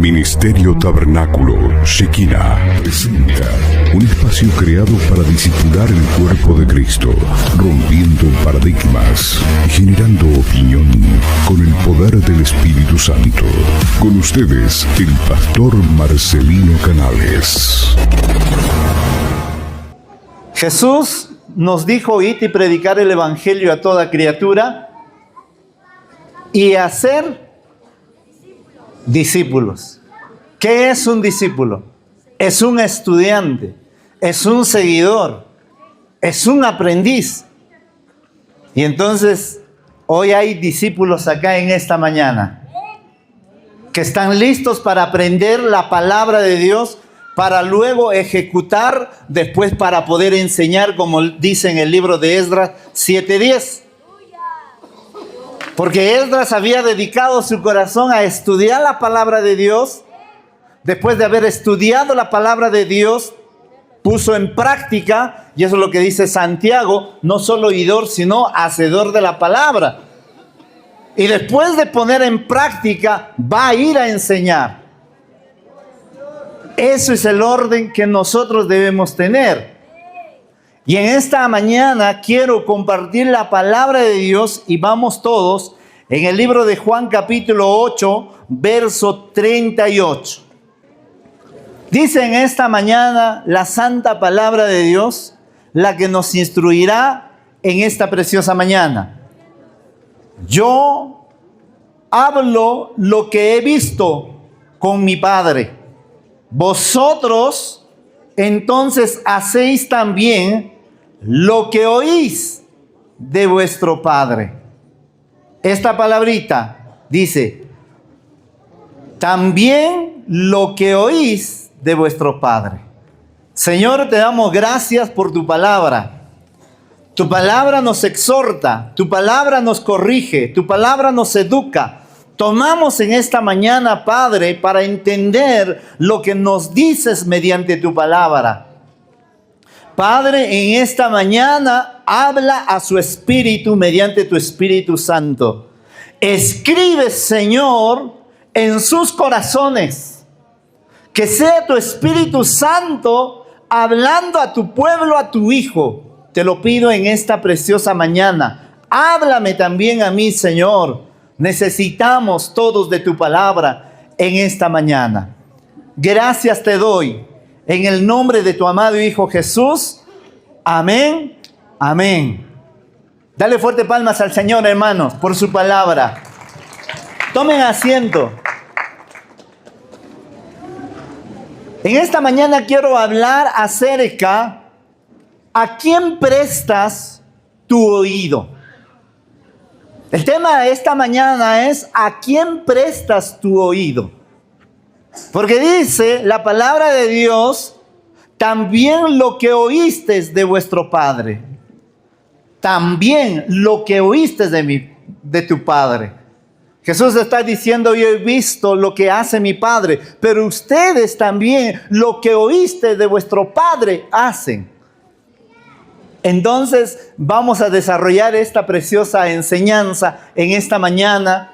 Ministerio Tabernáculo Shekinah presenta un espacio creado para discipular el cuerpo de Cristo, rompiendo paradigmas y generando opinión con el poder del Espíritu Santo. Con ustedes, el pastor Marcelino Canales. Jesús nos dijo: id y predicar el evangelio a toda criatura y hacer discípulos. ¿Qué es un discípulo? Es un estudiante, es un seguidor, es un aprendiz. Y entonces, hoy hay discípulos acá en esta mañana que están listos para aprender la palabra de Dios, para luego ejecutar, después para poder enseñar, como dice en el libro de Esdras 7:10. Porque Esdras había dedicado su corazón a estudiar la palabra de Dios. Después de haber estudiado la palabra de Dios, puso en práctica, y eso es lo que dice Santiago, no solo oidor, sino hacedor de la palabra. Y después de poner en práctica, va a ir a enseñar. Eso es el orden que nosotros debemos tener. Y en esta mañana quiero compartir la palabra de Dios, y vamos todos en el libro de Juan capítulo 8, verso 38. Dice en esta mañana la santa palabra de Dios, la que nos instruirá en esta preciosa mañana. Yo hablo lo que he visto con mi Padre. Vosotros entonces hacéis también lo que oís de vuestro Padre. Esta palabrita dice: también lo que oís de vuestro Padre. Señor, te damos gracias por tu palabra. Tu palabra nos exhorta, tu palabra nos corrige, tu palabra nos educa. Tomamos en esta mañana, Padre, para entender lo que nos dices mediante tu palabra. Padre, en esta mañana habla a su espíritu mediante tu Espíritu Santo. Escribe, Señor, en sus corazones. Que sea tu Espíritu Santo hablando a tu pueblo, a tu Hijo. Te lo pido en esta preciosa mañana. Háblame también a mí, Señor. Necesitamos todos de tu palabra en esta mañana. Gracias te doy en el nombre de tu amado Hijo Jesús. Amén, amén. Dale fuerte palmas al Señor, hermanos, por su palabra. Tomen asiento. En esta mañana quiero hablar acerca ¿a quién prestas tu oído? El tema de esta mañana es: ¿a quién prestas tu oído? Porque dice la palabra de Dios: también lo que oíste de vuestro Padre. También lo que oíste de tu Padre. Jesús está diciendo: yo he visto lo que hace mi Padre, pero ustedes también lo que oíste de vuestro Padre hacen. Entonces vamos a desarrollar esta preciosa enseñanza en esta mañana.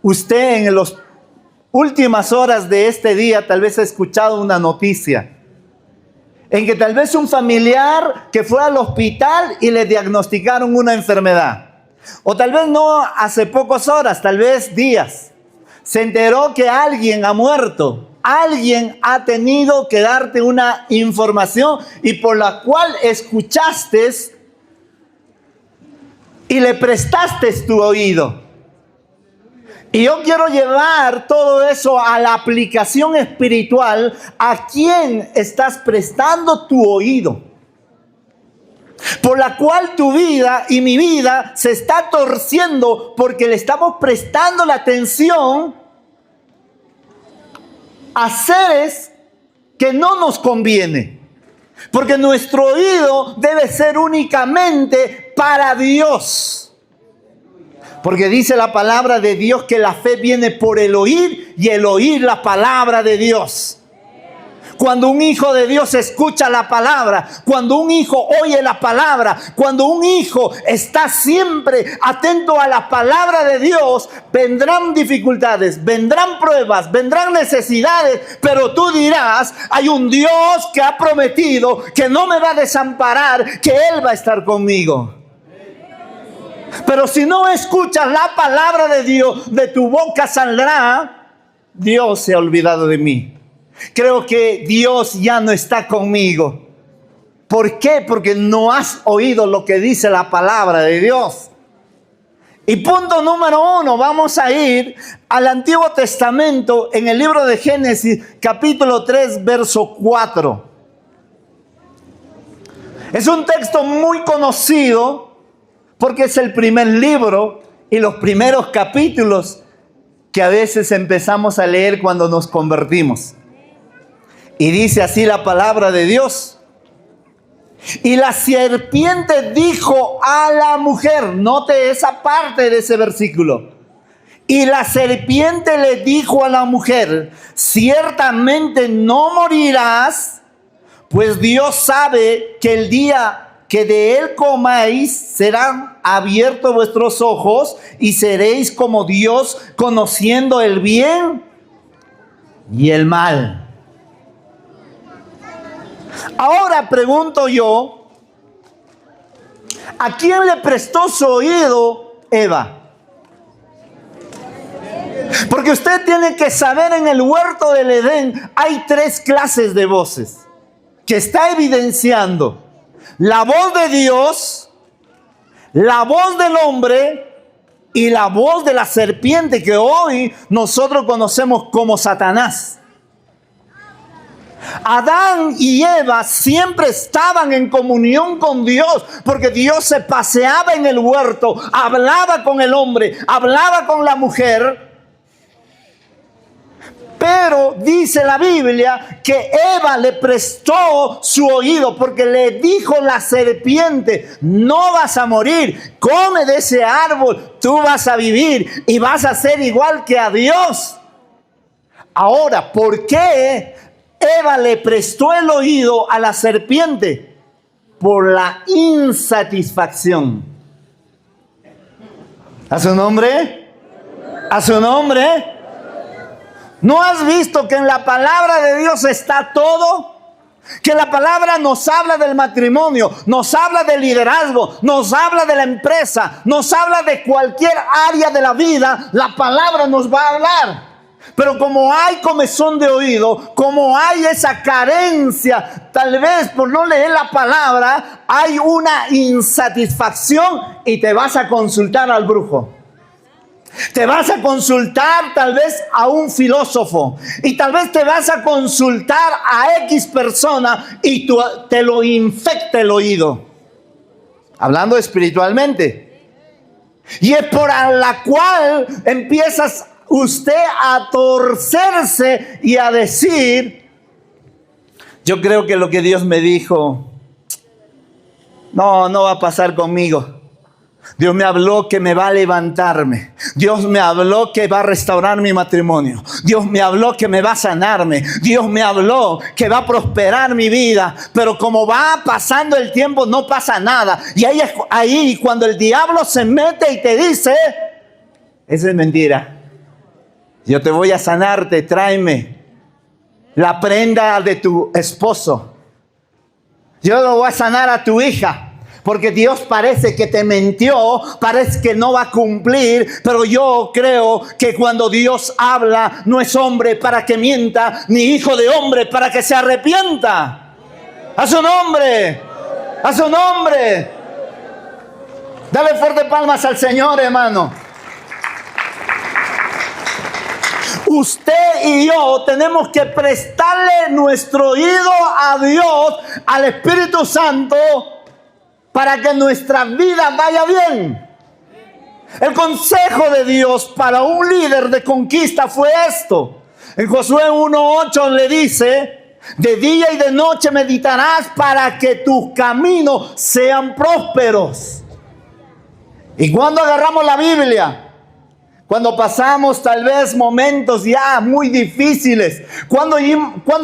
Usted en las últimas horas de este día tal vez ha escuchado una noticia en que tal vez un familiar que fue al hospital y le diagnosticaron una enfermedad, o tal vez no hace pocas horas, tal vez días, se enteró que alguien ha muerto. Alguien ha tenido que darte una información y por la cual escuchaste y le prestaste tu oído. Y yo quiero llevar todo eso a la aplicación espiritual. ¿A quién estás prestando tu oído? Por la cual tu vida y mi vida se está torciendo porque le estamos prestando la atención a seres que no nos conviene. Porque nuestro oído debe ser únicamente para Dios. Porque dice la palabra de Dios que la fe viene por el oír y el oír la palabra de Dios. Cuando un hijo de Dios escucha la palabra, cuando un hijo oye la palabra, cuando un hijo está siempre atento a la palabra de Dios, vendrán dificultades, vendrán pruebas, vendrán necesidades, pero tú dirás, hay un Dios que ha prometido que no me va a desamparar, que Él va a estar conmigo. Pero si no escuchas la palabra de Dios, de tu boca saldrá, Dios se ha olvidado de mí. Creo que Dios ya no está conmigo. ¿Por qué? Porque no has oído lo que dice la palabra de Dios. Y punto número 1, vamos a ir al Antiguo Testamento en el libro de Génesis, capítulo 3, verso 4. Es un texto muy conocido porque es el primer libro y los primeros capítulos que a veces empezamos a leer cuando nos convertimos. Y dice así la palabra de Dios. Y la serpiente dijo a la mujer, note esa parte de ese versículo. Y la serpiente le dijo a la mujer, ciertamente no morirás, pues Dios sabe que el día que de él comáis serán abiertos vuestros ojos y seréis como Dios, conociendo el bien y el mal. Ahora pregunto yo, ¿a quién le prestó su oído Eva? Porque usted tiene que saber, en el huerto del Edén hay 3 clases de voces que está evidenciando: la voz de Dios, la voz del hombre y la voz de la serpiente, que hoy nosotros conocemos como Satanás. Adán y Eva siempre estaban en comunión con Dios, porque Dios se paseaba en el huerto, hablaba con el hombre, hablaba con la mujer. Pero dice la Biblia que Eva le prestó su oído, porque le dijo la serpiente, no vas a morir, come de ese árbol, tú vas a vivir y vas a ser igual que a Dios. Ahora, ¿por qué Eva le prestó el oído a la serpiente? Por la insatisfacción. ¿A su nombre? ¿A su nombre? ¿No has visto que en la palabra de Dios está todo? Que la palabra nos habla del matrimonio, nos habla del liderazgo, nos habla de la empresa, nos habla de cualquier área de la vida. La palabra nos va a hablar. Pero como hay comezón de oído, como hay esa carencia, tal vez por no leer la palabra, hay una insatisfacción y te vas a consultar al brujo. Te vas a consultar tal vez a un filósofo y tal vez te vas a consultar a X persona y te lo infecta el oído. Hablando espiritualmente. Y es por la cual empiezas usted a torcerse y a decir, yo creo que lo que Dios me dijo, no va a pasar conmigo. Dios me habló que me va a levantarme. Dios me habló que va a restaurar mi matrimonio. Dios me habló que me va a sanarme. Dios me habló que va a prosperar mi vida. Pero como va pasando el tiempo, no pasa nada. Y ahí cuando el diablo se mete y te dice, eso es mentira. Yo te voy a sanarte, tráeme la prenda de tu esposo. Yo lo voy a sanar a tu hija. Porque Dios parece que te mintió, parece que no va a cumplir, pero yo creo que cuando Dios habla, no es hombre para que mienta, ni hijo de hombre para que se arrepienta. A su nombre, a su nombre. Dale fuerte palmas al Señor, hermano. Usted y yo tenemos que prestarle nuestro oído a Dios, al Espíritu Santo, para que nuestra vida vaya bien. El consejo de Dios para un líder de conquista fue esto. En Josué 1:8 le dice, de día y de noche meditarás para que tus caminos sean prósperos. Y cuando agarramos la Biblia, Cuando pasamos tal vez momentos ya muy difíciles. Cuando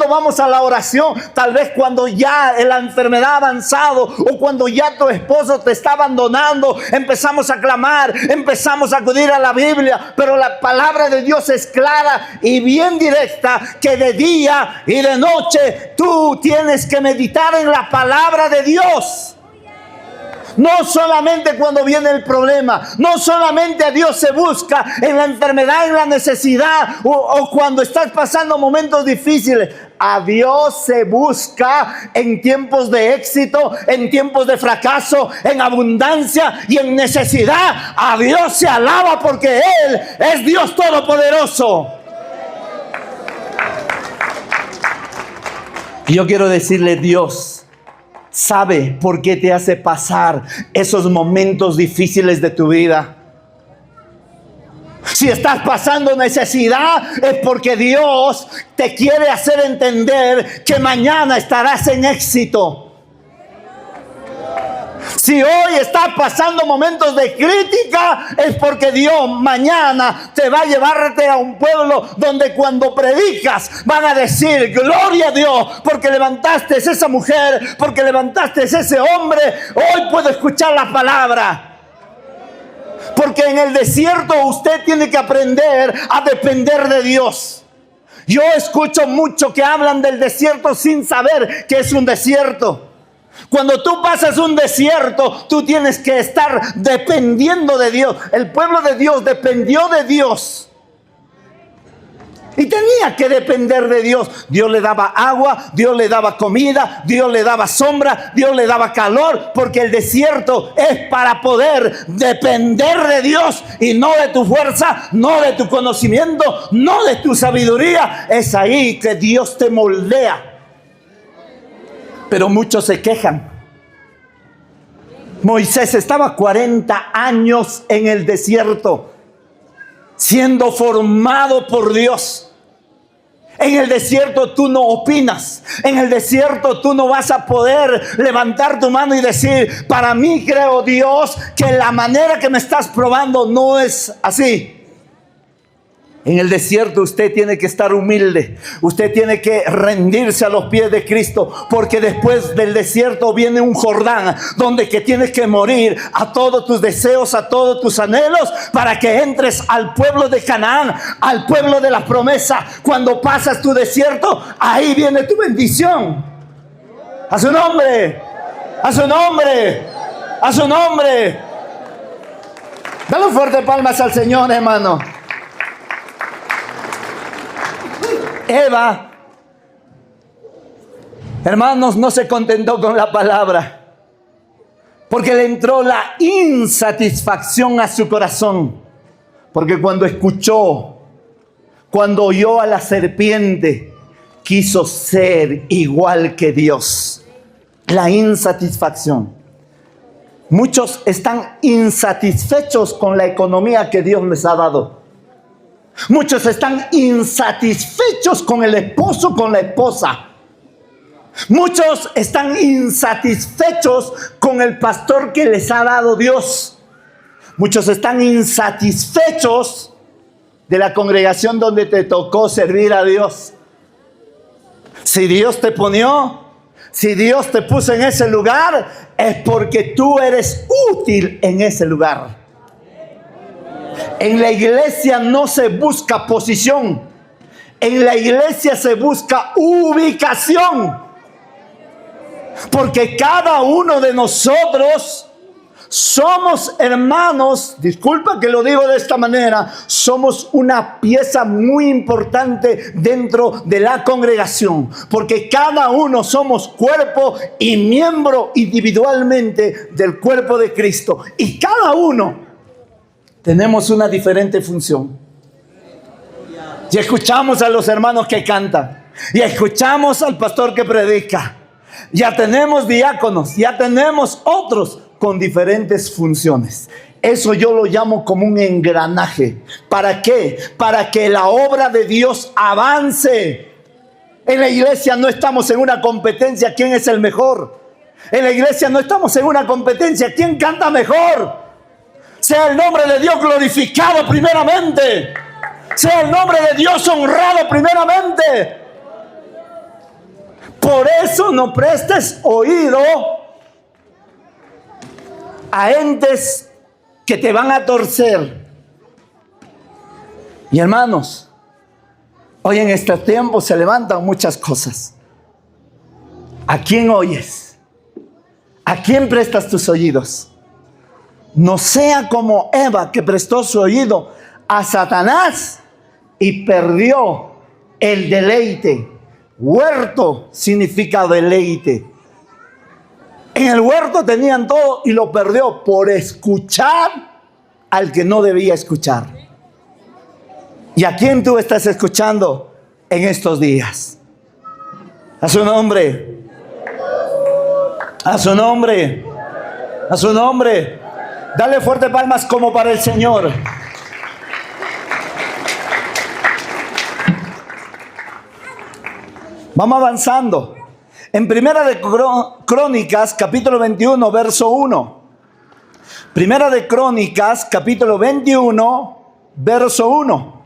vamos a la oración, tal vez cuando ya la enfermedad ha avanzado o cuando ya tu esposo te está abandonando, empezamos a clamar, empezamos a acudir a la Biblia. Pero la palabra de Dios es clara y bien directa, que de día y de noche tú tienes que meditar en la palabra de Dios. No solamente cuando viene el problema, no solamente a Dios se busca en la enfermedad, en la necesidad o cuando estás pasando momentos difíciles. A Dios se busca en tiempos de éxito, en tiempos de fracaso, en abundancia y en necesidad. A Dios se alaba porque Él es Dios Todopoderoso. Y yo quiero decirle, Dios sabe por qué te hace pasar esos momentos difíciles de tu vida. Si estás pasando necesidad, es porque Dios te quiere hacer entender que mañana estarás en éxito. Si hoy estás pasando momentos de crítica, es porque Dios mañana te va a llevarte a un pueblo donde cuando predicas van a decir: gloria a Dios, porque levantaste esa mujer, porque levantaste ese hombre. Hoy puedo escuchar la palabra. Porque en el desierto usted tiene que aprender a depender de Dios. Yo escucho mucho que hablan del desierto sin saber que es un desierto. Cuando tú pasas un desierto, tú tienes que estar dependiendo de Dios. El pueblo de Dios dependió de Dios. Y tenía que depender de Dios. Dios le daba agua, Dios le daba comida, Dios le daba sombra, Dios le daba calor. Porque el desierto es para poder depender de Dios y no de tu fuerza, no de tu conocimiento, no de tu sabiduría. Es ahí que Dios te moldea. Pero muchos se quejan. Moisés estaba 40 años en el desierto, siendo formado por Dios. En el desierto tú no opinas. En el desierto tú no vas a poder levantar tu mano y decir: para mí, creo, Dios, que la manera que me estás probando no es así. En el desierto usted tiene que estar humilde. Usted tiene que rendirse a los pies de Cristo. Porque después del desierto viene un Jordán, donde que tienes que morir a todos tus deseos, a todos tus anhelos, para que entres al pueblo de Canaán, al pueblo de la promesa. Cuando pasas tu desierto, ahí viene tu bendición. A su nombre, a su nombre, a su nombre. Dale un fuerte palmas al Señor, hermano. Eva, hermanos, no se contentó con la palabra, porque le entró la insatisfacción a su corazón. Porque cuando escuchó, cuando oyó a la serpiente, quiso ser igual que Dios. La insatisfacción. Muchos están insatisfechos con la economía que Dios les ha dado. Muchos están insatisfechos con el esposo, con la esposa. Muchos están insatisfechos con el pastor que les ha dado Dios. Muchos están insatisfechos de la congregación donde te tocó servir a Dios. Si Dios te ponió, si Dios te puso en ese lugar, es porque tú eres útil en ese lugar. En la iglesia no se busca posición. En la iglesia se busca ubicación. Porque cada uno de nosotros somos hermanos. Disculpa que lo digo de esta manera. Somos una pieza muy importante dentro de la congregación. Porque cada uno somos cuerpo y miembro individualmente del cuerpo de Cristo. Y cada uno tenemos una diferente función. Y escuchamos a los hermanos que cantan. Y escuchamos al pastor que predica. Ya tenemos diáconos. Ya tenemos otros con diferentes funciones. Eso yo lo llamo como un engranaje. ¿Para qué? Para que la obra de Dios avance. En la iglesia no estamos en una competencia. ¿Quién es el mejor? En la iglesia no estamos en una competencia. ¿Quién canta mejor? Sea el nombre de Dios glorificado primeramente. Sea el nombre de Dios honrado primeramente. Por eso no prestes oído a entes que te van a torcer. Y hermanos, hoy en este tiempo se levantan muchas cosas. ¿A quién oyes? ¿A quién prestas tus oídos? No sea como Eva, que prestó su oído a Satanás y perdió el deleite. Huerto significa deleite. En el huerto tenían todo y lo perdió por escuchar al que no debía escuchar. ¿Y a quién tú estás escuchando en estos días? A su nombre. A su nombre. A su nombre. Dale fuerte palmas como para el Señor. Vamos avanzando. En Primera de Crónicas, capítulo 21, verso 1. Primera de Crónicas, capítulo 21, verso 1.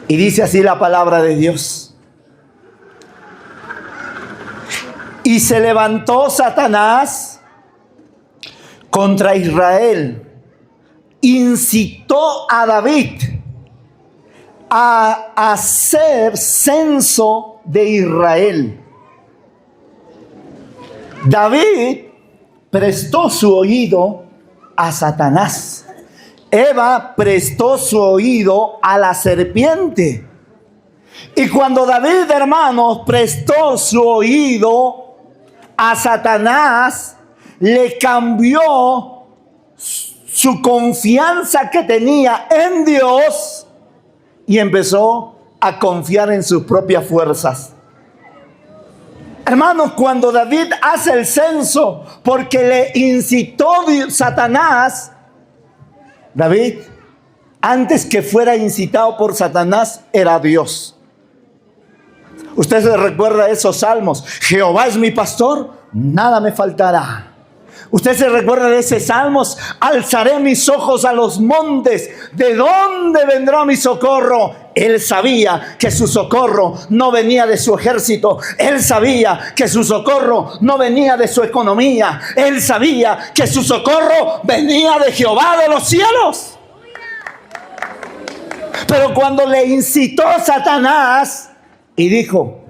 Y dice así la palabra de Dios. Y se levantó Satanás contra Israel, incitó a David a hacer censo de Israel. David prestó su oído a Satanás. Eva prestó su oído a la serpiente. Y cuando David, hermanos, prestó su oído a Satanás, le cambió su confianza que tenía en Dios y empezó a confiar en sus propias fuerzas. Hermanos, cuando David hace el censo porque le incitó Satanás, David, antes que fuera incitado por Satanás, era Dios. Usted se recuerda de esos salmos: Jehová es mi pastor, nada me faltará. Usted se recuerda de esos salmos: alzaré mis ojos a los montes, ¿de dónde vendrá mi socorro? Él sabía que su socorro no venía de su ejército. Él sabía que su socorro no venía de su economía. Él sabía que su socorro venía de Jehová de los cielos. Pero cuando le incitó Satanás y dijo: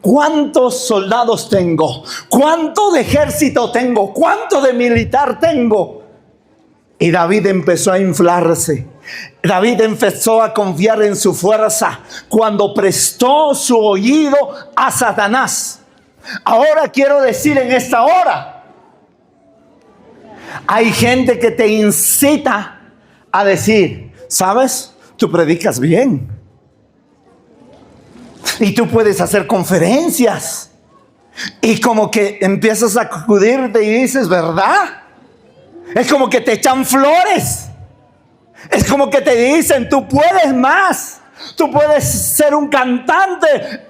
¿cuántos soldados tengo? ¿Cuánto de ejército tengo? ¿Cuánto de militar tengo? Y David empezó a inflarse. David empezó a confiar en su fuerza cuando prestó su oído a Satanás. Ahora quiero decir en esta hora, hay gente que te incita a decir: ¿sabes? Tú predicas bien. Y tú puedes hacer conferencias. Y como que empiezas a acudirte y dices: ¿verdad? Es como que te echan flores. Es como que te dicen: tú puedes más. Tú puedes ser un cantante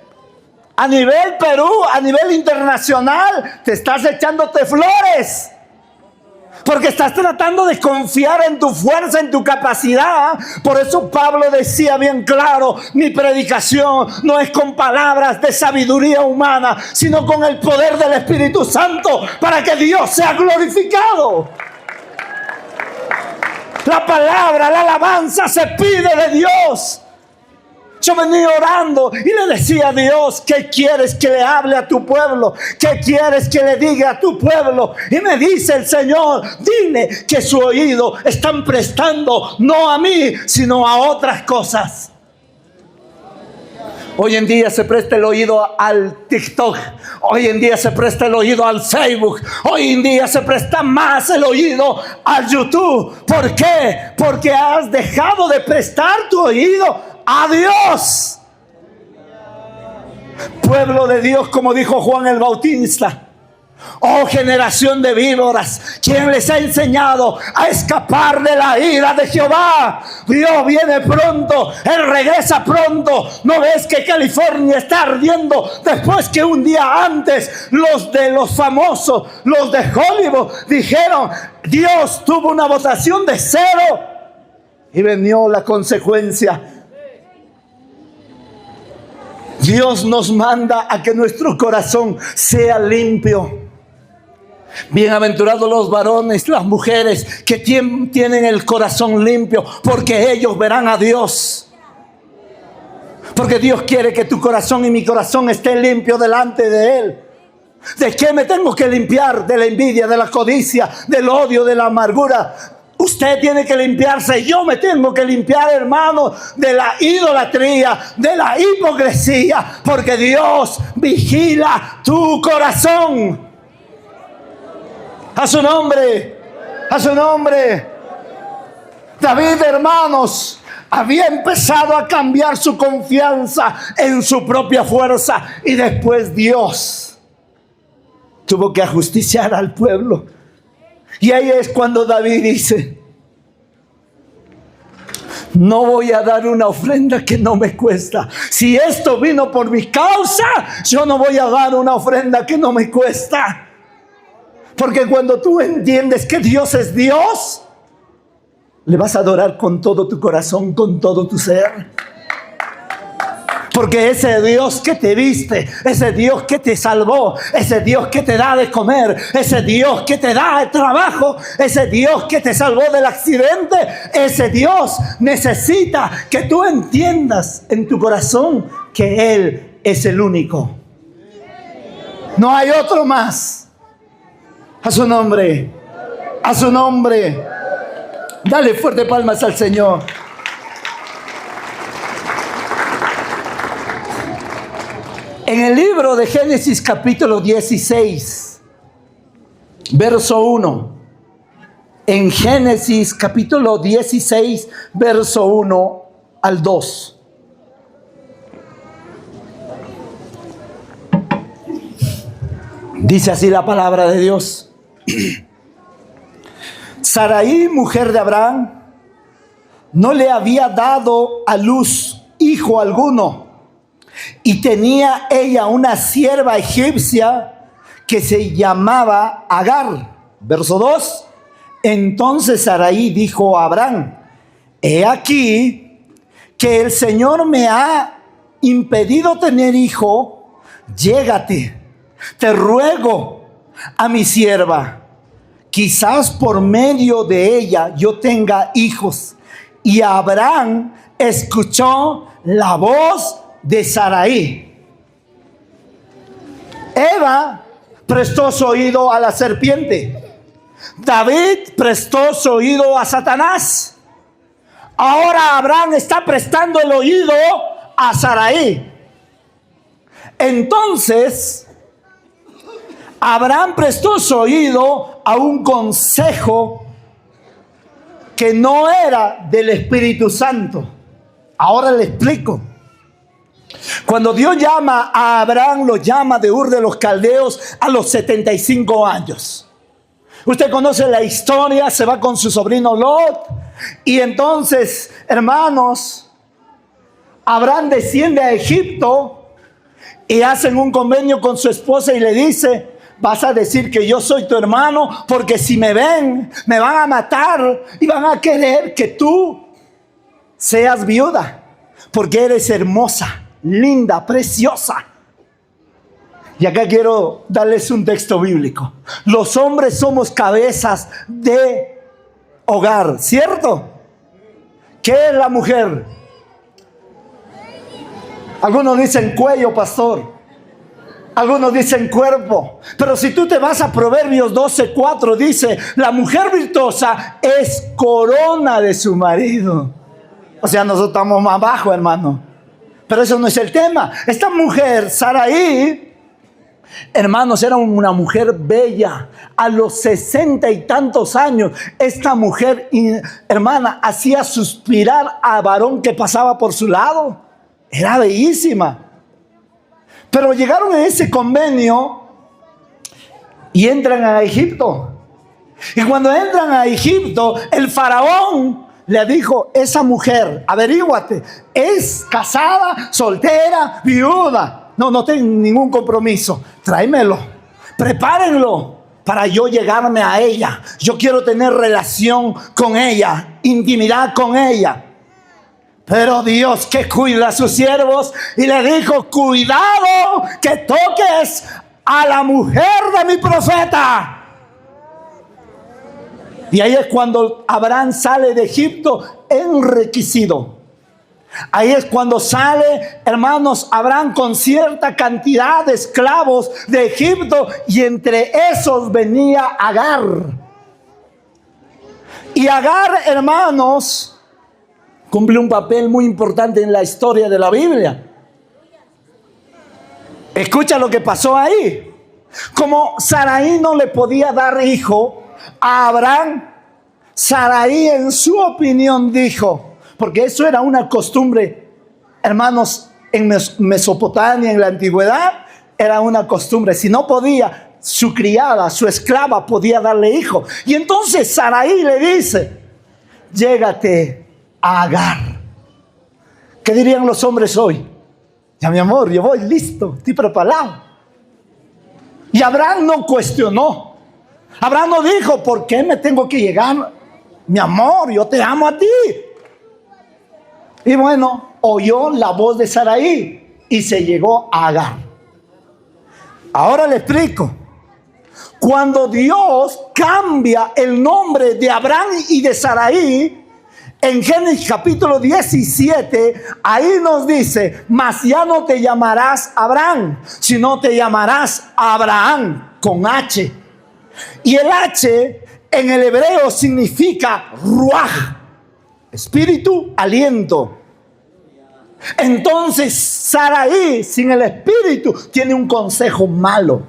a nivel Perú, a nivel internacional. Te estás echándote flores. Porque estás tratando de confiar en tu fuerza, en tu capacidad. Por eso Pablo decía bien claro: mi predicación no es con palabras de sabiduría humana, sino con el poder del Espíritu Santo, para que Dios sea glorificado. La palabra, la alabanza se pide de Dios. Yo venía orando y le decía a Dios: ¿qué quieres que le hable a tu pueblo? ¿Qué quieres que le diga a tu pueblo? Y me dice el Señor: dile que su oído están prestando no a mí, sino a otras cosas. Hoy en día se presta el oído al TikTok. Hoy en día se presta el oído al Facebook. Hoy en día se presta más el oído al YouTube. ¿Por qué? Porque has dejado de prestar tu oído a Dios. Pueblo de Dios, como dijo Juan el Bautista: Oh generación de víboras, ¿quién les ha enseñado a escapar de la ira de Jehová? Dios viene pronto, Él regresa pronto. ¿No ves que California está ardiendo después que un día antes los de los famosos, los de Hollywood, dijeron, Dios tuvo una votación de 0 y vino la consecuencia? Dios nos manda a que nuestro corazón sea limpio. Bienaventurados los varones, las mujeres que tienen el corazón limpio, porque ellos verán a Dios. Porque Dios quiere que tu corazón y mi corazón esté limpio delante de Él. ¿De qué me tengo que limpiar? De la envidia, de la codicia, del odio, de la amargura. Usted tiene que limpiarse. Yo me tengo que limpiar, hermano, de la idolatría, de la hipocresía, porque Dios vigila tu corazón. A su nombre, a su nombre. David, hermanos, había empezado a cambiar su confianza en su propia fuerza, y después Dios tuvo que ajusticiar al pueblo. Y ahí es cuando David dice, no voy a dar una ofrenda que no me cuesta. Si esto vino por mi causa, yo no voy a dar una ofrenda que no me cuesta. Porque cuando tú entiendes que Dios es Dios, le vas a adorar con todo tu corazón, con todo tu ser. Porque ese Dios que te viste, ese Dios que te salvó, ese Dios que te da de comer, ese Dios que te da el trabajo, ese Dios que te salvó del accidente, ese Dios necesita que tú entiendas en tu corazón que Él es el único. No hay otro más. A su nombre, a su nombre. Dale fuerte palmas al Señor. En el libro de Génesis capítulo 16, verso 1. En Génesis capítulo 16, verso 1 al 2. Dice así la palabra de Dios. Sarai, mujer de Abraham, no le había dado a luz hijo alguno, y tenía ella una sierva egipcia que se llamaba Agar. Verso 2. Entonces Sarai dijo a Abraham, he aquí que el Señor me ha impedido tener hijo, llégate, te ruego a mi sierva, quizás por medio de ella yo tenga hijos. Y Abraham escuchó la voz de Sarai. Eva prestó su oído a la serpiente. David prestó su oído a Satanás. Ahora Abraham está prestando el oído a Sarai. Entonces Abraham prestó su oído a un consejo que no era del Espíritu Santo. Ahora le explico. Cuando Dios llama a Abraham, lo llama de Ur de los Caldeos a los 75 años. Usted conoce la historia, se va con su sobrino Lot. Y entonces, hermanos, Abraham desciende a Egipto y hacen un convenio con su esposa y le dice, vas a decir que yo soy tu hermano, porque si me ven, me van a matar y van a querer que tú seas viuda, porque eres hermosa, linda, preciosa. Y acá quiero darles un texto bíblico. Los hombres somos cabezas de hogar, ¿cierto? ¿Qué es la mujer? Algunos dicen cuello, pastor. Algunos dicen cuerpo. Pero si tú te vas a Proverbios 12:4, dice, la mujer virtuosa es corona de su marido. O sea, nosotros estamos más abajo, hermano. Pero eso no es el tema. Esta mujer, Sarai, hermanos, era una mujer bella. A los 60 y tantos años, esta mujer, hermana, hacía suspirar a varón que pasaba por su lado. Era bellísima. Pero llegaron a ese convenio y entran a Egipto. Y cuando entran a Egipto, el faraón le dijo, esa mujer, averíguate, ¿es casada, soltera, viuda? No tengo ningún compromiso. Tráemelo, prepárenlo para yo llegarme a ella. Yo quiero tener relación con ella, intimidad con ella. Pero Dios, que cuida a sus siervos, y le dijo, cuidado que toques a la mujer de mi profeta. Y ahí es cuando Abraham sale de Egipto enriquecido. Ahí es cuando sale, hermanos, Abraham con cierta cantidad de esclavos de Egipto, y entre esos venía Agar. Y Agar, hermanos, cumple un papel muy importante en la historia de la Biblia. Escucha lo que pasó ahí. Como Sarai no le podía dar hijo a Abraham, Sarai en su opinión dijo, porque eso era una costumbre, hermanos, en Mesopotamia, en la antigüedad, era una costumbre. Si no podía, su criada, su esclava podía darle hijo. Y entonces Sarai le dice, llégate a Agar. ¿Qué dirían los hombres hoy? Ya, mi amor, yo voy, listo, estoy preparado. Y Abraham no cuestionó. Abraham no dijo, ¿por qué me tengo que llegar? Mi amor, yo te amo a ti. Y bueno, oyó la voz de Sarai y se llegó a Agar. Ahora le explico. Cuando Dios cambia el nombre de Abraham y de Sarai, en Génesis capítulo 17, ahí nos dice, mas ya no te llamarás Abraham, sino te llamarás Abraham, con H. Y el H en el hebreo significa ruaj, espíritu, aliento. Entonces Sarai sin el espíritu tiene un consejo malo,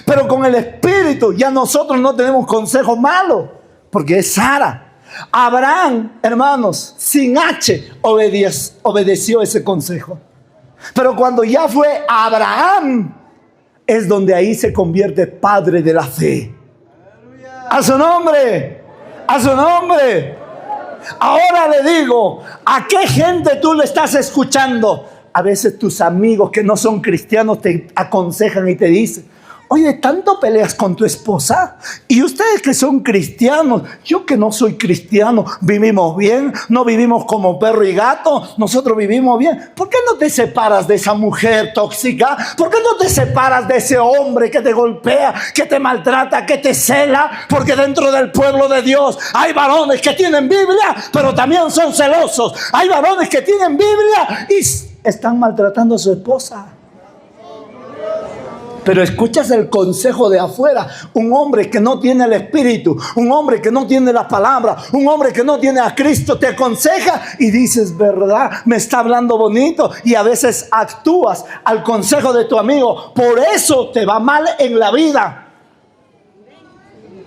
pero con el espíritu ya nosotros no tenemos consejo malo, porque es Sara. Abraham, hermanos, sin H obedeció ese consejo. Pero cuando ya fue Abraham, es donde ahí se convierte padre de la fe. A su nombre, a su nombre. Ahora le digo, ¿a qué gente tú le estás escuchando? A veces tus amigos que no son cristianos te aconsejan y te dicen, oye, ¿tanto peleas con tu esposa? Y ustedes que son cristianos, yo que no soy cristiano, vivimos bien, no vivimos como perro y gato, nosotros vivimos bien. ¿Por qué no te separas de esa mujer tóxica? ¿Por qué no te separas de ese hombre que te golpea, que te maltrata, que te cela? Porque dentro del pueblo de Dios hay varones que tienen Biblia, pero también son celosos. Hay varones que tienen Biblia y están maltratando a su esposa. Pero escuchas el consejo de afuera. Un hombre que no tiene el Espíritu, un hombre que no tiene la palabra, un hombre que no tiene a Cristo te aconseja y dices, ¿verdad? Me está hablando bonito, y a veces actúas al consejo de tu amigo. Por eso te va mal en la vida.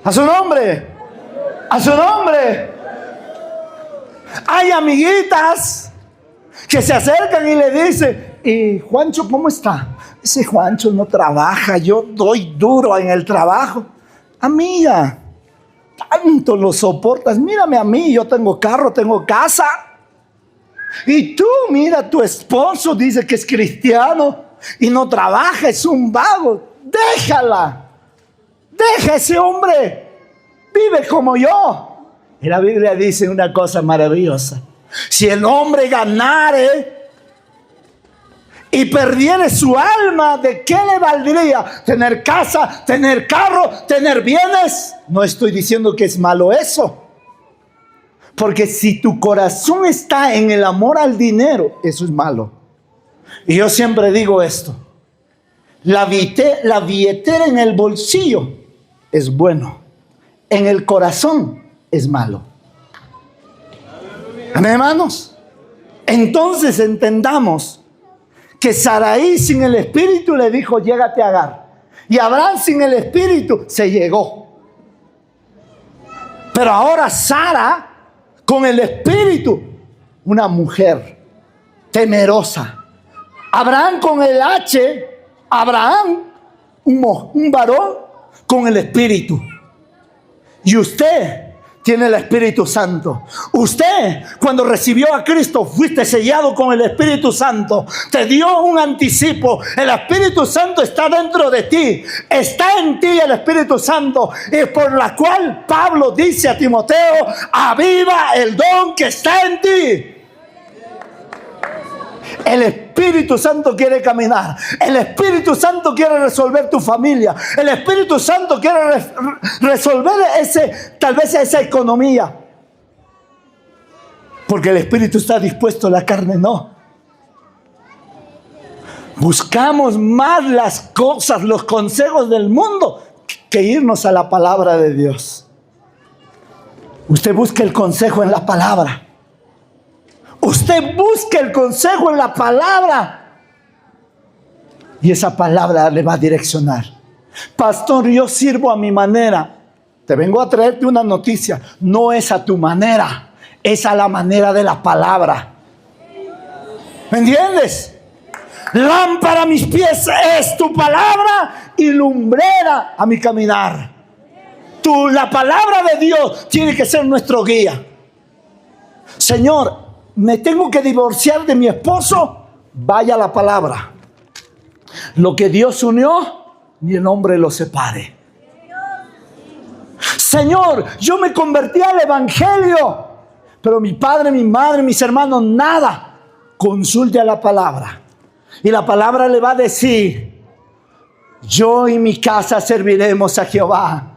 A su nombre, a su nombre. Hay amiguitas que se acercan y le dicen, ¿y Juancho cómo está? Ese Juancho no trabaja, yo doy duro en el trabajo. Amiga, tanto lo soportas. Mírame a mí, yo tengo carro, tengo casa. Y tú, mira, tu esposo dice que es cristiano y no trabaja, es un vago. Déjala, deja a ese hombre, vive como yo. Y la Biblia dice una cosa maravillosa. Si el hombre ganare y perdiere su alma, ¿de qué le valdría tener casa, tener carro, tener bienes? No estoy diciendo que es malo eso. Porque si tu corazón está en el amor al dinero, eso es malo. Y yo siempre digo esto. La billetera en el bolsillo es bueno. En el corazón es malo. Amén, hermanos. Entonces entendamos que Sarai sin el espíritu le dijo, llégate a Agar. Y Abraham sin el espíritu se llegó. Pero ahora Sara con el espíritu, una mujer temerosa. Abraham con el H, Abraham, un varón con el Espíritu. Y usted tiene el Espíritu Santo. Usted, cuando recibió a Cristo, fuiste sellado con el Espíritu Santo. Te dio un anticipo. El Espíritu Santo está dentro de ti. Está en ti el Espíritu Santo. Y por la cual Pablo dice a Timoteo: aviva el don que está en ti. El Espíritu Santo quiere caminar. El Espíritu Santo quiere resolver tu familia. El Espíritu Santo quiere resolver tal vez esa economía. Porque el Espíritu está dispuesto, la carne no. Buscamos más las cosas, los consejos del mundo, que irnos a la palabra de Dios. Usted busca el consejo en la palabra. Usted busque el consejo en la palabra. Y esa palabra le va a direccionar. Pastor, yo sirvo a mi manera. Te vengo a traerte una noticia. No es a tu manera, es a la manera de la palabra. ¿Me entiendes? Lámpara a mis pies es tu palabra y lumbrera a mi caminar. La palabra de Dios tiene que ser nuestro guía. Señor, me tengo que divorciar de mi esposo. Vaya la palabra. Lo que Dios unió, ni el hombre lo separe. Señor, yo me convertí al evangelio, pero mi padre, mi madre, mis hermanos, nada. Consulte a la palabra. Y la palabra le va a decir: yo y mi casa serviremos a Jehová.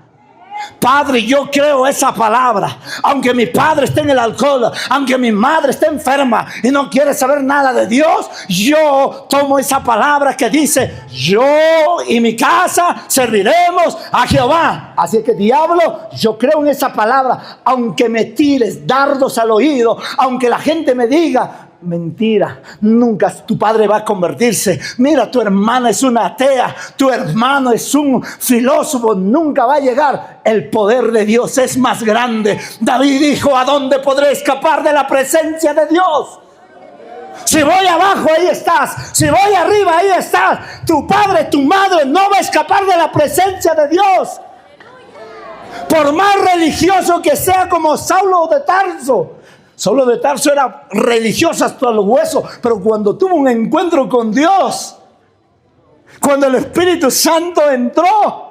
Padre, yo creo esa palabra. Aunque mi padre esté en el alcohol, aunque mi madre esté enferma y no quiere saber nada de Dios, yo tomo esa palabra que dice: yo y mi casa serviremos a Jehová. Así que, diablo, yo creo en esa palabra. Aunque me tires dardos al oído, aunque la gente me diga: mentira, nunca tu padre va a convertirse. Mira, tu hermana es una atea, tu hermano es un filósofo, nunca va a llegar. El poder de Dios es más grande. David dijo: ¿a dónde podré escapar de la presencia de Dios? Si voy abajo, ahí estás. Si voy arriba, ahí estás. Tu padre, tu madre no va a escapar de la presencia de Dios. Por más religioso que sea, como Saulo de Tarso. Saulo de Tarso era religioso hasta los huesos, pero cuando tuvo un encuentro con Dios, cuando el Espíritu Santo entró,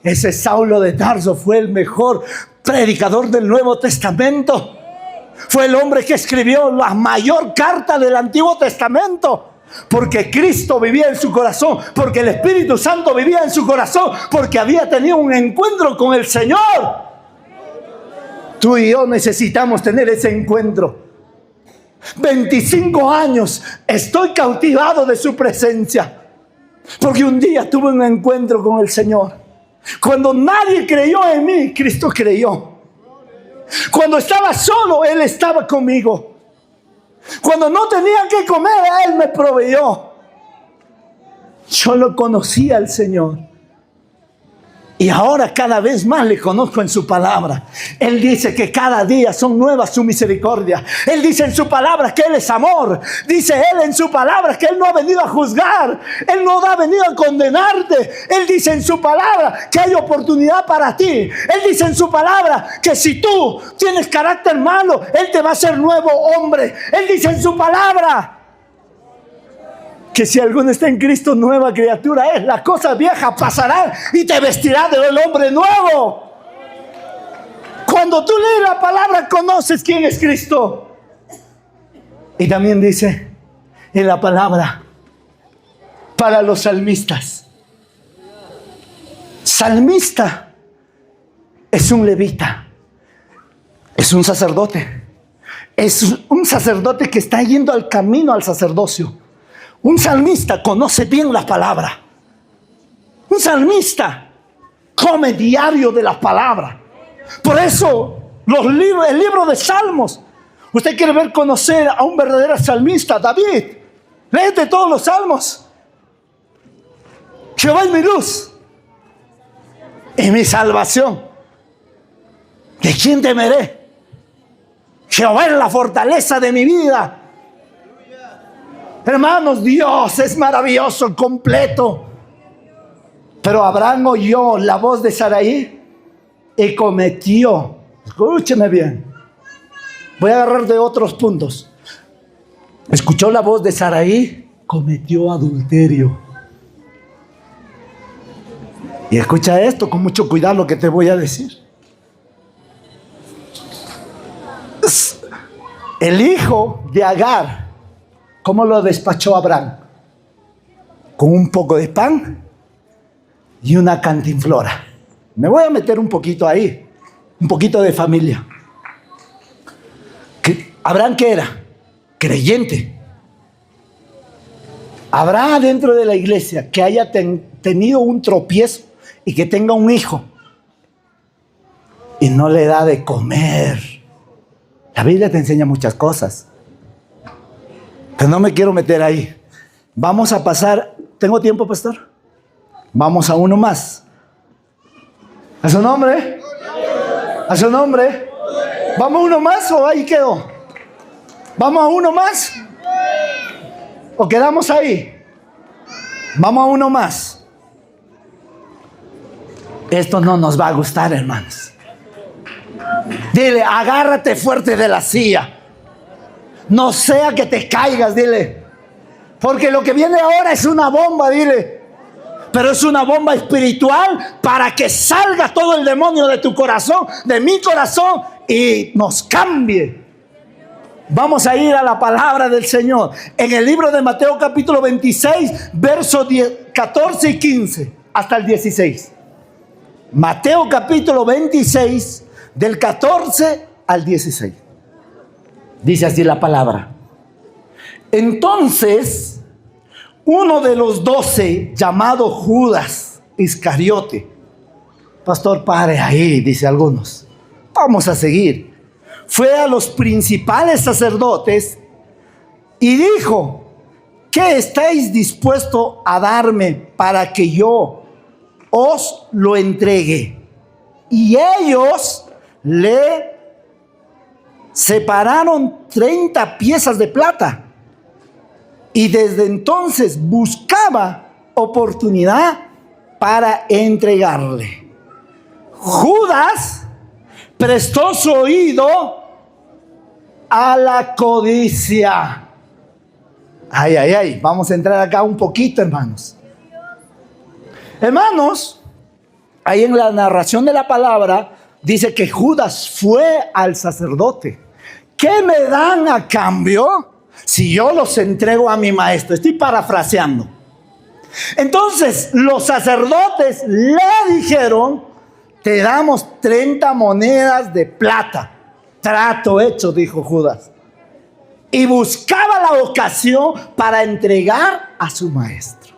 ese Saulo de Tarso fue el mejor predicador del Nuevo Testamento. Fue el hombre que escribió la mayor carta del Antiguo Testamento. Porque Cristo vivía en su corazón, porque el Espíritu Santo vivía en su corazón, porque había tenido un encuentro con el Señor. Tú y yo necesitamos tener ese encuentro. 25 años estoy cautivado de su presencia, porque un día tuve un encuentro con el Señor. Cuando nadie creyó en mí, Cristo creyó. Cuando estaba solo, Él estaba conmigo. Cuando no tenía que comer, Él me proveyó. Yo lo conocía al Señor. Y ahora cada vez más le conozco en su palabra. Él dice que cada día son nuevas su misericordia. Él dice en su palabra que Él es amor. Dice Él en su palabra que Él no ha venido a juzgar. Él no ha venido a condenarte. Él dice en su palabra que hay oportunidad para ti. Él dice en su palabra que si tú tienes carácter malo, Él te va a hacer nuevo hombre. Él dice en su palabra que si alguno está en Cristo, nueva criatura es. Las cosas viejas pasarán y te vestirá del hombre nuevo. Cuando tú lees la palabra, conoces quién es Cristo. Y también dice en la palabra para los salmistas. Salmista es un levita, es un sacerdote. Es un sacerdote que está yendo al camino al sacerdocio. Un salmista conoce bien la palabra. Un salmista come diario de la palabra. Por eso el libro de Salmos. Usted quiere conocer a un verdadero salmista, David. Léete todos los salmos. Jehová es mi luz y mi salvación. ¿De quién temeré? Jehová es la fortaleza de mi vida. Hermanos, Dios es maravilloso, completo. Pero Abraham oyó la voz de Sarai y cometió. Escúcheme bien. Voy a agarrar de otros puntos. Escuchó la voz de Sarai, cometió adulterio. Y escucha esto con mucho cuidado lo que te voy a decir. El hijo de Agar, ¿cómo lo despachó Abraham? Con un poco de pan y una cantinflora. Me voy a meter un poquito ahí, un poquito de familia. ¿Abraham qué era? Creyente. ¿Habrá dentro de la iglesia que haya tenido un tropiezo y que tenga un hijo y no le da de comer? La Biblia te enseña muchas cosas, pero no me quiero meter ahí. Vamos a pasar. ¿Tengo tiempo, pastor? Vamos a uno más. ¿A su nombre? ¿A su nombre? ¿Vamos a uno más o ahí quedó? ¿Vamos a uno más? ¿O quedamos ahí? Vamos a uno más. Esto no nos va a gustar, hermanos. Dile, agárrate fuerte de la silla. No sea que te caigas, dile. Porque lo que viene ahora es una bomba, dile. Pero es una bomba espiritual para que salga todo el demonio de tu corazón, de mi corazón, y nos cambie. Vamos a ir a la palabra del Señor. En el libro de Mateo capítulo 26, versos 14 y 15 hasta el 16. Mateo capítulo 26, del 14 al 16. Dice así la palabra. Entonces, uno de los 12, llamado Judas Iscariote. Pastor, pare ahí, dice algunos. Vamos a seguir. Fue a los principales sacerdotes y dijo: ¿qué estáis dispuestos a darme para que yo os lo entregue? Y ellos le separaron 30 piezas de plata. Y desde entonces buscaba oportunidad para entregarle. Judas prestó su oído a la codicia. Ay, ay, ay. Vamos a entrar acá un poquito, hermanos. Hermanos, ahí en la narración de la palabra dice que Judas fue al sacerdote. ¿Qué me dan a cambio si yo los entrego a mi maestro? Estoy parafraseando. Entonces los sacerdotes le dijeron: te damos 30 monedas de plata. Trato hecho, dijo Judas. Y buscaba la ocasión para entregar a su maestro.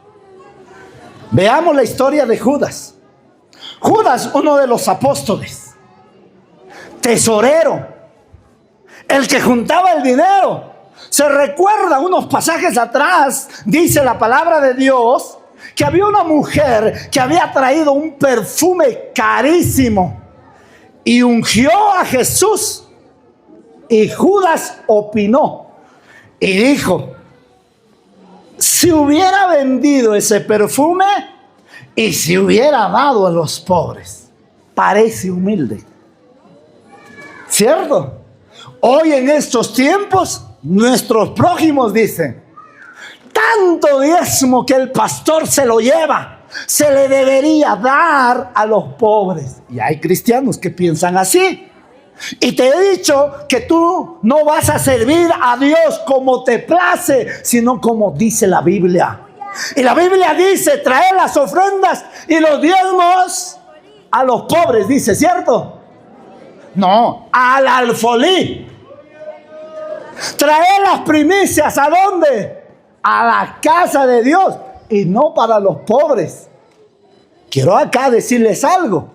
Veamos la historia de Judas. Judas, uno de los apóstoles, tesorero, el que juntaba el dinero. Se recuerda unos pasajes atrás, dice la palabra de Dios, que había una mujer que había traído un perfume carísimo y ungió a Jesús. Y Judas opinó y dijo: si hubiera vendido ese perfume y si hubiera dado a los pobres. Parece humilde, ¿cierto? Hoy en estos tiempos nuestros prójimos dicen: tanto diezmo que el pastor se lo lleva, se le debería dar a los pobres. Y hay cristianos que piensan así. Y te he dicho que tú no vas a servir a Dios como te place, sino como dice la Biblia. Y la Biblia dice: traer las ofrendas y los diezmos a los pobres, dice, ¿cierto? No, al alfolí. Traer las primicias, ¿a dónde? A la casa de Dios, y no para los pobres. Quiero acá decirles algo.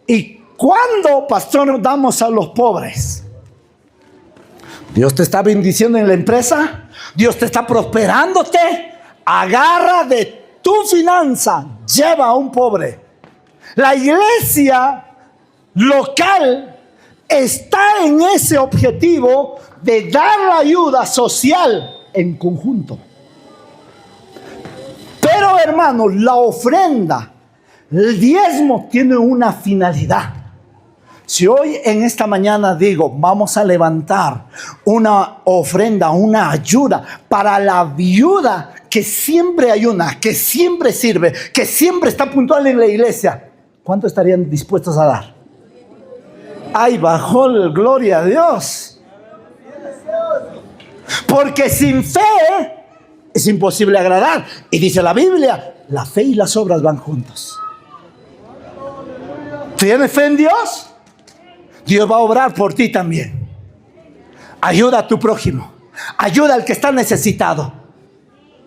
¿Y cuándo, pastor, damos a los pobres? Dios te está bendiciendo en la empresa, Dios te está prosperándote. Agarra de tu finanza, lleva a un pobre. La iglesia local está en ese objetivo de dar la ayuda social en conjunto. Pero, hermanos, la ofrenda El diezmo tiene una finalidad. Si hoy en esta mañana digo, vamos a levantar una ofrenda, una ayuda para la viuda que siempre ayuna, que siempre sirve, que siempre está puntual en la iglesia, ¿cuánto estarían dispuestos a dar? ¡Ay, bajó el gloria a Dios! Porque sin fe es imposible agradar. Y dice la Biblia, la fe y las obras van juntos. ¿Tienes fe en Dios? Dios va a obrar por ti también. Ayuda a tu prójimo. Ayuda al que está necesitado.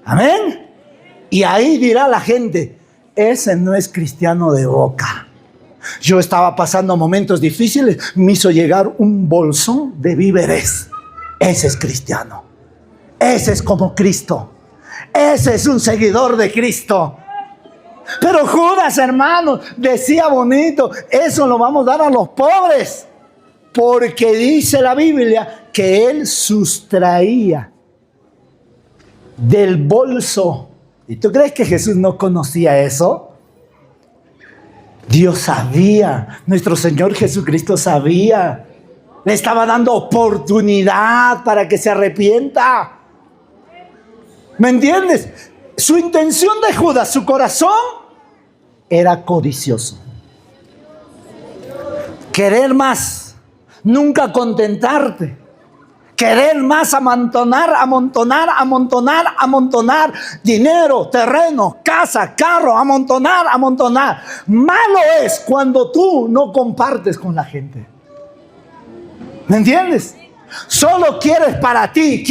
Amén. Y ahí dirá la gente, ese no es cristiano de boca. Yo estaba pasando momentos difíciles, me hizo llegar un bolsón de víveres. Ese es cristiano. Ese es como Cristo. Ese es un seguidor de Cristo. Pero Judas, hermano, decía bonito, eso lo vamos a dar a los pobres. Porque dice la Biblia que él sustraía del bolso. ¿Y tú crees que Jesús no conocía eso? Dios sabía, nuestro Señor Jesucristo sabía. Le estaba dando oportunidad para que se arrepienta. ¿Me entiendes? Su intención de Judas, su corazón, era codicioso. Querer más, nunca contentarte. Querer más, amontonar dinero, terreno, casa, carro, amontonar. Malo es cuando tú no compartes con la gente. ¿Me entiendes? Solo quieres para ti.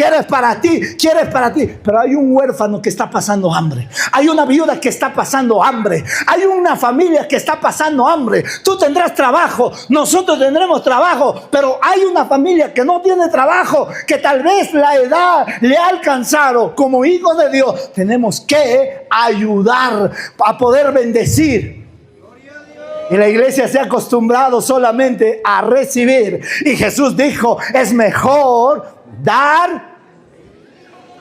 Pero hay un huérfano que está pasando hambre. Hay una viuda que está pasando hambre. Hay una familia que está pasando hambre. Tú tendrás trabajo, nosotros tendremos trabajo, pero hay una familia que no tiene trabajo, que tal vez la edad le ha alcanzado. Como hijos de Dios, tenemos que ayudar a poder bendecir. Y la iglesia se ha acostumbrado solamente a recibir. Y Jesús dijo, es mejor dar.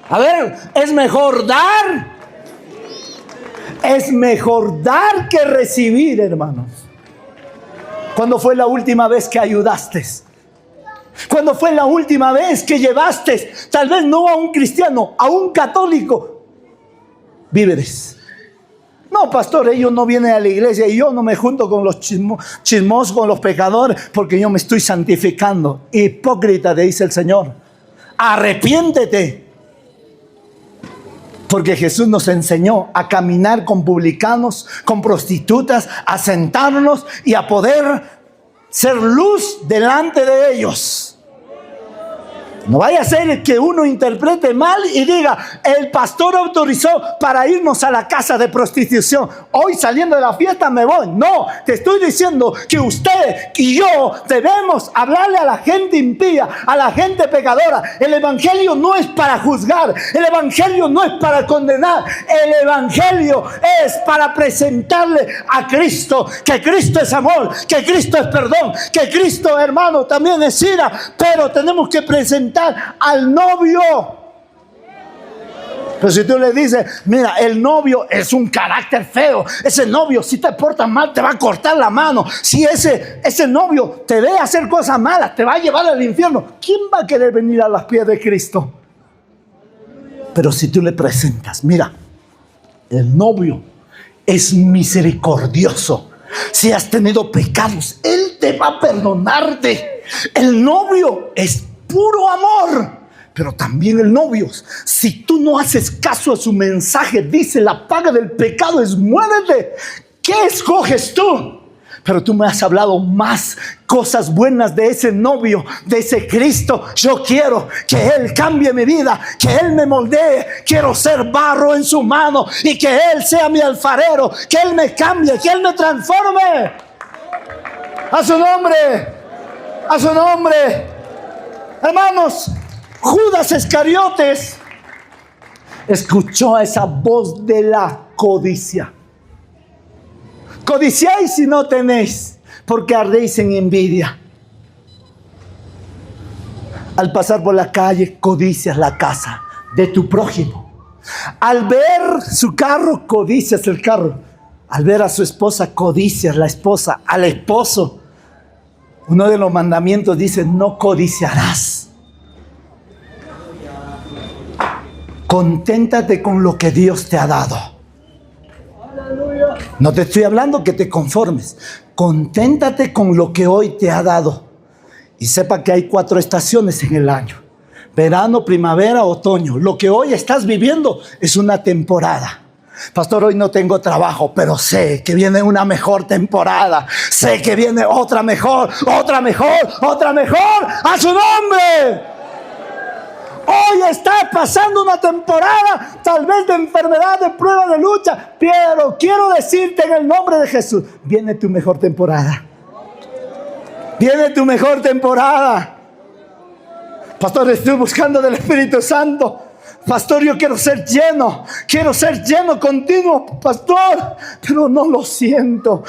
A ver, es mejor dar. Es mejor dar que recibir, hermanos. ¿Cuándo fue la última vez que ayudaste? ¿Cuándo fue la última vez que llevaste, tal vez no a un cristiano, a un católico, víveres? No, pastor, ellos no vienen a la iglesia y yo no me junto con los chismosos, con los pecadores, porque yo me estoy santificando. Hipócrita, te dice el Señor. Arrepiéntete. Porque Jesús nos enseñó a caminar con publicanos, con prostitutas, a sentarnos y a poder ser luz delante de ellos. No vaya a ser que uno interprete mal y diga, el pastor autorizó para irnos a la casa de prostitución. Hoy saliendo de la fiesta me voy. No, te estoy diciendo que usted y yo debemos hablarle a la gente impía, a la gente pecadora. El evangelio no es para juzgar. El evangelio no es para condenar. El evangelio es para presentarle a Cristo. Que Cristo es amor, que Cristo es perdón, que Cristo, hermano, también es ira. Pero tenemos que presentar al novio. Pero si tú le dices, mira, el novio es un carácter feo, ese novio si te portas mal te va a cortar la mano, si ese novio te ve hacer cosas malas te va a llevar al infierno, ¿quién va a querer venir a los pies de Cristo? Pero si tú le presentas, mira, el novio es misericordioso. Si has tenido pecados, Él te va a perdonarte. El novio es puro amor. Pero también el novio, si tú no haces caso a su mensaje, dice, la paga del pecado es muerte. ¿Qué escoges tú? Pero tú me has hablado más cosas buenas de ese novio, de ese Cristo. Yo quiero que Él cambie mi vida, que Él me moldee. Quiero ser barro en su mano y que Él sea mi alfarero, que Él me cambie, que Él me transforme. A su nombre, a su nombre. Hermanos, Judas Iscariotes escuchó esa voz de la codicia. Codiciáis y no tenéis, porque ardéis en envidia. Al pasar por la calle, codicias la casa de tu prójimo. Al ver su carro, codicias el carro. al ver a su esposa codicias la esposa al esposo. Uno de los mandamientos dice: no codiciarás. Conténtate con lo que Dios te ha dado. No te estoy hablando que te conformes. Conténtate con lo que hoy te ha dado. Y sepa que hay 4 estaciones en el año: verano, primavera, otoño. Lo que hoy estás viviendo es una temporada. Pastor, hoy no tengo trabajo, pero sé que viene una mejor temporada. Sé que viene otra mejor, otra mejor, otra mejor. ¡A su nombre! Hoy está pasando una temporada, tal vez de enfermedad, de prueba, de lucha. Pero quiero decirte en el nombre de Jesús: viene tu mejor temporada. Viene tu mejor temporada. Pastor, estoy buscando del Espíritu Santo. Pastor, yo quiero ser lleno continuo, pastor, pero no lo siento.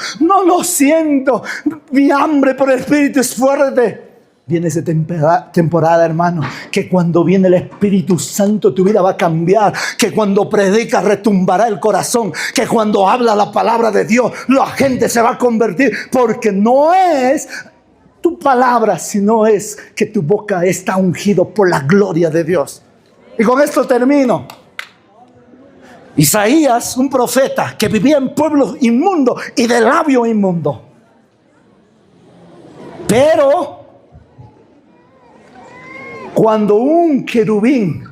Mi hambre por el Espíritu es fuerte. Viene esa temporada, hermano, que cuando viene el Espíritu Santo tu vida va a cambiar, que cuando predicas retumbará el corazón, que cuando habla la palabra de Dios la gente se va a convertir, porque no es tu palabra, sino es que tu boca está ungido por la gloria de Dios. Y con esto termino. Isaías, un profeta que vivía en pueblo inmundo y de labio inmundo. Pero cuando un querubín,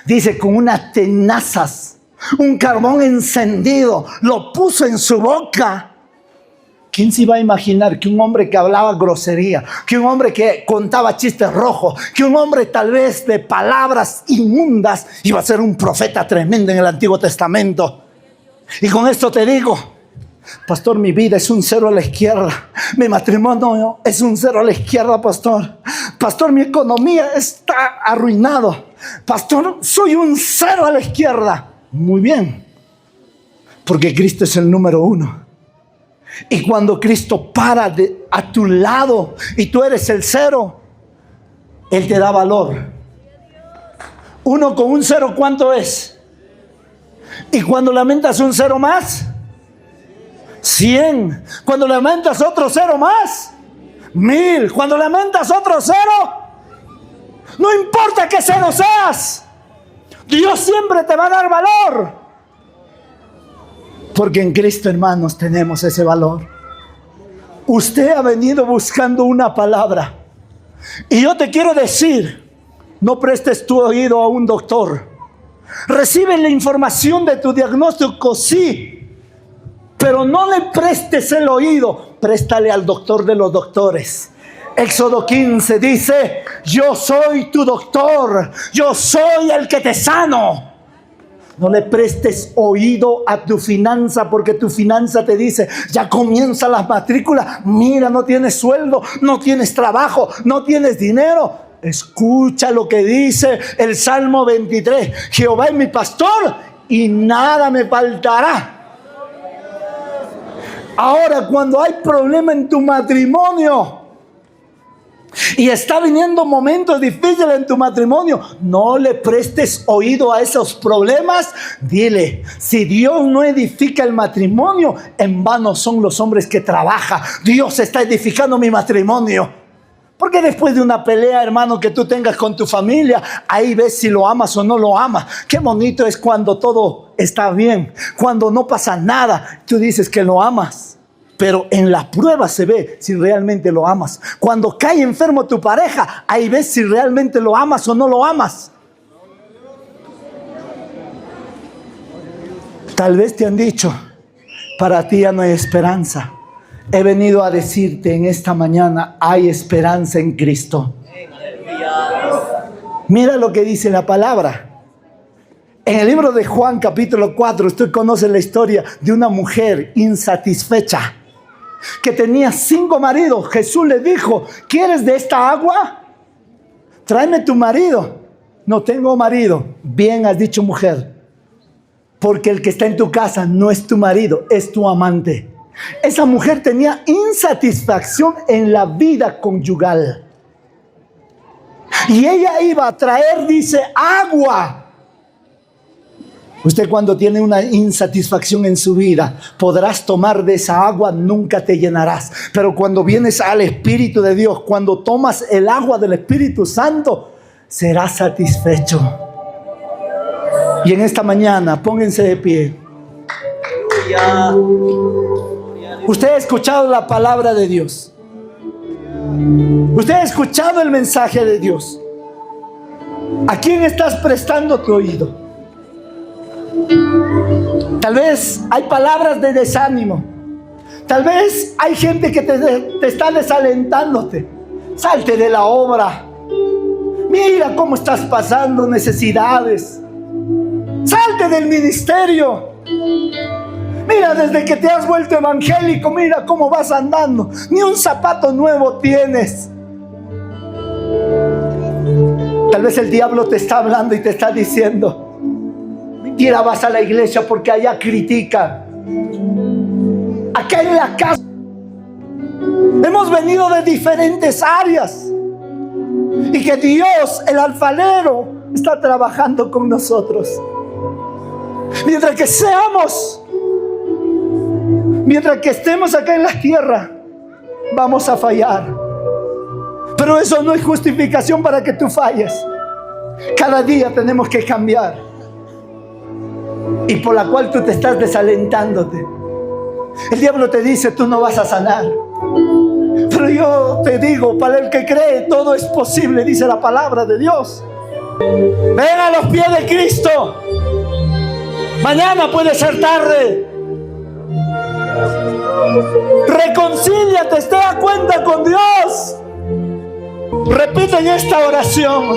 dice, con unas tenazas, un carbón encendido, lo puso en su boca, ¿quién se iba a imaginar que un hombre que hablaba grosería, que un hombre que contaba chistes rojos, que un hombre tal vez de palabras inmundas iba a ser un profeta tremendo en el Antiguo Testamento? Y con esto te digo, pastor, mi vida es un 0 a la izquierda. Mi matrimonio es un 0 a la izquierda, pastor. Pastor, mi economía está arruinado. Pastor, soy un 0 a la izquierda. Muy bien, porque Cristo es el número 1. Y cuando Cristo para a tu lado y tú eres el 0, Él te da valor. 1 con un 0, ¿cuánto es? Y cuando lamentas un 0 más, 100. Cuando lamentas otro 0 más, 1000. Cuando lamentas otro 0, no importa qué 0 seas, Dios siempre te va a dar valor. Porque en Cristo, hermanos, tenemos ese valor. Usted ha venido buscando una palabra. Y yo te quiero decir, no prestes tu oído a un doctor. Recibe la información de tu diagnóstico, sí, pero no le prestes el oído. Préstale al doctor de los doctores. Éxodo 15 dice: yo soy tu doctor, yo soy el que te sano. No le prestes oído a tu finanza, porque tu finanza te dice: ya comienzan las matrículas, mira, no tienes sueldo, no tienes trabajo, no tienes dinero. Escucha lo que dice el Salmo 23: Jehová es mi pastor y nada me faltará. Ahora, cuando hay problema en tu matrimonio y está viniendo momentos difíciles en tu matrimonio, no le prestes oído a esos problemas. Dile: si Dios no edifica el matrimonio, en vano son los hombres que trabajan. Dios está edificando mi matrimonio. Porque después de una pelea, hermano, que tú tengas con tu familia, ahí ves si lo amas o no lo amas. Qué bonito es cuando todo está bien, cuando no pasa nada, tú dices que lo amas. Pero en la prueba se ve si realmente lo amas. Cuando cae enfermo tu pareja, ahí ves si realmente lo amas o no lo amas. Tal vez te han dicho: para ti ya no hay esperanza. He venido a decirte en esta mañana: hay esperanza en Cristo. Mira lo que dice la palabra. En el libro de Juan, capítulo 4, usted conoce la historia de una mujer insatisfecha que tenía 5 maridos. Jesús le dijo: ¿quieres de esta agua? Tráeme tu marido. No tengo marido. Bien has dicho, mujer, porque el que está en tu casa no es tu marido, es tu amante. Esa mujer tenía insatisfacción en la vida conyugal. Y ella iba a traer, dice, agua. Usted cuando tiene una insatisfacción en su vida, podrás tomar de esa agua, nunca te llenarás. Pero cuando vienes al Espíritu de Dios, cuando tomas el agua del Espíritu Santo, serás satisfecho. Y en esta mañana, pónganse de pie. Usted ha escuchado la palabra de Dios. Usted ha escuchado el mensaje de Dios. ¿A quién estás prestando tu oído? Tal vez hay palabras de desánimo. Tal vez hay gente que te está desalentándote. Salte de la obra. Mira cómo estás pasando necesidades. Salte del ministerio. Mira, desde que te has vuelto evangélico, mira cómo vas andando. Ni un zapato nuevo tienes. Tal vez el diablo te está hablando y te está diciendo: mentira, vas a la iglesia porque allá critican. Acá en la casa hemos venido de diferentes áreas y que Dios, el alfarero, está trabajando con nosotros. Mientras que estemos acá en la tierra, vamos a fallar. Pero eso no es justificación para que tú falles. Cada día tenemos que cambiar. Y por la cual tú te estás desalentándote. El diablo te dice: tú no vas a sanar. Pero yo te digo, para el que cree, todo es posible, dice la palabra de Dios. Ven a los pies de Cristo. Mañana puede ser tarde. Reconcíliate, esté a cuenta con Dios. Repiten esta oración.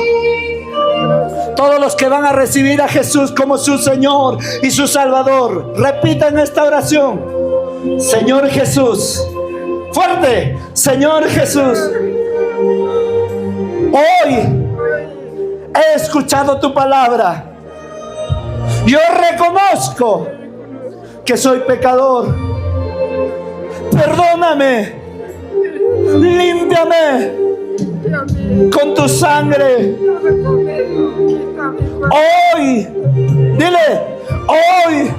Todos los que van a recibir a Jesús como su Señor y su Salvador, repitan esta oración. Señor Jesús. Fuerte. Señor Jesús, hoy he escuchado tu palabra. Yo reconozco que soy pecador. Perdóname. Límpiame con tu sangre. Hoy, dile, hoy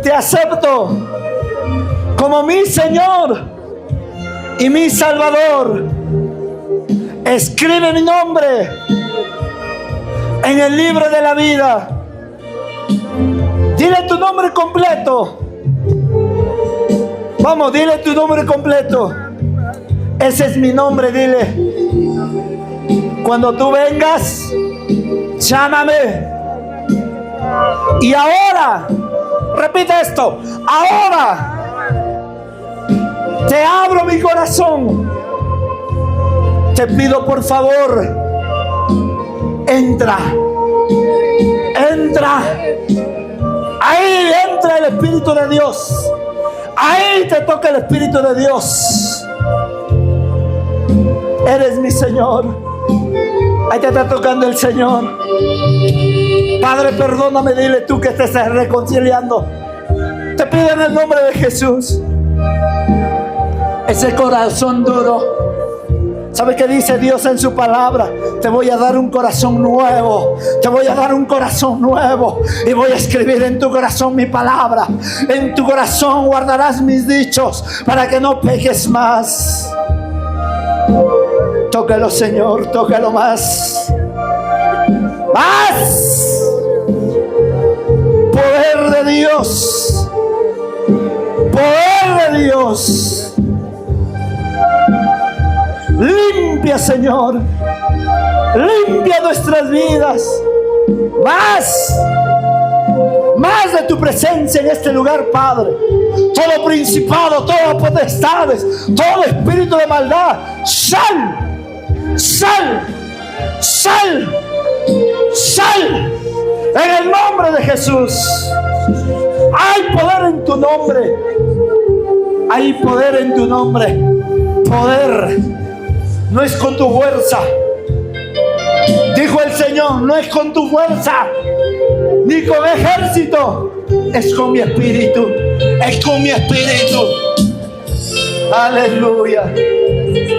te acepto como mi Señor y mi Salvador. Escribe mi nombre en el libro de la vida. Dile tu nombre completo. Vamos, dile tu nombre completo. Ese es mi nombre, dile. Cuando tú vengas, llámame. Y ahora, repite esto, ahora te abro mi corazón. Te pido por favor, entra. Ahí entra el Espíritu de Dios. Ahí te toca el Espíritu de Dios. Eres mi Señor. Ahí te está tocando el Señor. Padre, perdóname, dile tú que te estás reconciliando. Te pido en el nombre de Jesús. Ese corazón duro. ¿Sabe qué dice Dios en su palabra? Te voy a dar un corazón nuevo. Te voy a dar un corazón nuevo. Y voy a escribir en tu corazón mi palabra. En tu corazón guardarás mis dichos para que no peques más. Tócalo, Señor, tócalo más. ¡Más! Poder de Dios. Poder de Dios. Limpia, Señor. Limpia nuestras vidas. Más de tu presencia en este lugar, Padre. Todo principado, todas potestades, todo espíritu de maldad, sal. En el nombre de Jesús. Hay poder en tu nombre. Hay poder en tu nombre. Poder no es con tu fuerza. Dijo el Señor, no es con tu fuerza, ni con ejército. Es con mi espíritu. Es con mi espíritu. Aleluya.